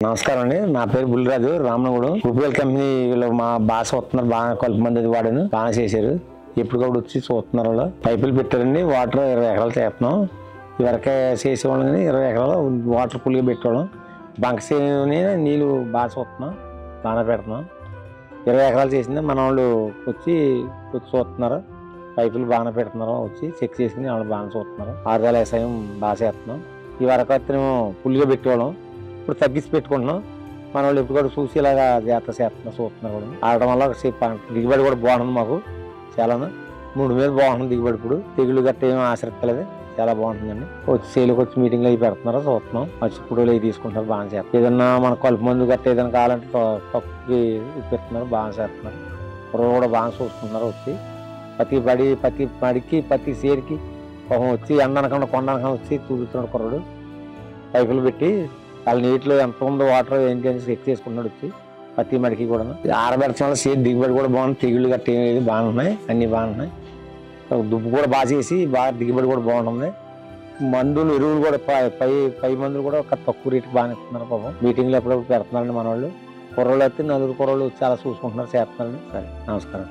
నమస్కారం అండి. నా పేరు బుల్లిరాజు రామనగూడెం. UPL కంపెనీ వీళ్ళు మా బాస్ వస్తున్నారు, బాగా కలుపు మంది అది వాడాను, బాగా చేశారు. ఎప్పటికప్పుడు వచ్చి చూస్తున్నారు. వాళ్ళు పైపులు పెట్టారండి. వాటర్ 20 ఎకరాలు చేస్తున్నాం. ఇవరకే చేసేవాళ్ళం కానీ 20 ఎకరాలు వాటర్ ఫుల్గా పెట్టేవాళ్ళం. బంకసేని నీళ్ళు బాగా చూస్తున్నాం, బాగా పెడుతున్నాం. 20 ఎకరాలు చేసింది మన వాళ్ళు వచ్చి చూస్తున్నారు. పైపులు బాగా పెడుతున్నారు, వచ్చి చెక్ చేసుకుని వాళ్ళు బాగా చూస్తున్నారు. ఆరుదల వ్యవసాయం బాగా చేస్తున్నాం. ఈ వరకు అతనేమో ఫుల్గా పెట్టేవాళ్ళం, ఇప్పుడు తగ్గించి పెట్టుకుంటున్నాం. మన వాళ్ళు ఎప్పుడు కూడా చూసి ఇలాగా జాగ్రత్త చేస్తున్నారు, చూస్తున్నారు కూడా. ఆడటం వల్ల దిగుబడి కూడా బాగుంటుంది. మాకు చాలా 3 మీద బాగుంటుంది దిగుబడి. ఇప్పుడు తెగులు గట్ట ఏమీ ఆశ్రయించలేదు, చాలా బాగుంటుందండి. వచ్చి సేలుకి వచ్చి మీటింగ్లు అవి పెడుతున్నారు, చూస్తున్నాం. వచ్చి ఇప్పుడు అవి తీసుకుంటారు, బాగా చేస్తారు. ఏదన్నా మన కలుపు మందు గట్ట ఏదైనా కావాలంటే తక్కువకి పెడుతున్నారు, బాగా చేస్తున్నారు. కుర్రలు కూడా బాగా చూసుకుంటున్నారు. వచ్చి ప్రతి పడికి ప్రతి సేరికి వచ్చి ఎండనకుండా కొండనకుండా వచ్చి చూపిస్తున్నాడు కుర్రడు. పైపులు పెట్టి వాళ్ళ నీటిలో ఎంత ఉందో వాటర్ ఏంటి అని చెక్ చేసుకుంటున్నాడు. వచ్చి ప్రతి మడికి కూడా ఆరబెట్టడం వల్ల సేల్ దిగుబడి కూడా బాగుంది. తెగుళ్ళు గట్టి ఏమి బాగున్నాయి, అన్ని బాగున్నాయి. దుబ్బు కూడా బాగా చేసి బాగా దిగుబడి కూడా బాగుంటుంది. మందులు ఎరువులు కూడా పై మందులు కూడా తక్కువ రేటుకి బాగా ఇస్తున్నారు. పాపం మీటింగ్లు ఎప్పుడప్పుడు పెడుతున్నారండి మన వాళ్ళు. కుర్రలు అయితే 4 కుర్రలు చాలా చూసుకుంటున్నారు, చేస్తున్నారండి. సరే, నమస్కారం.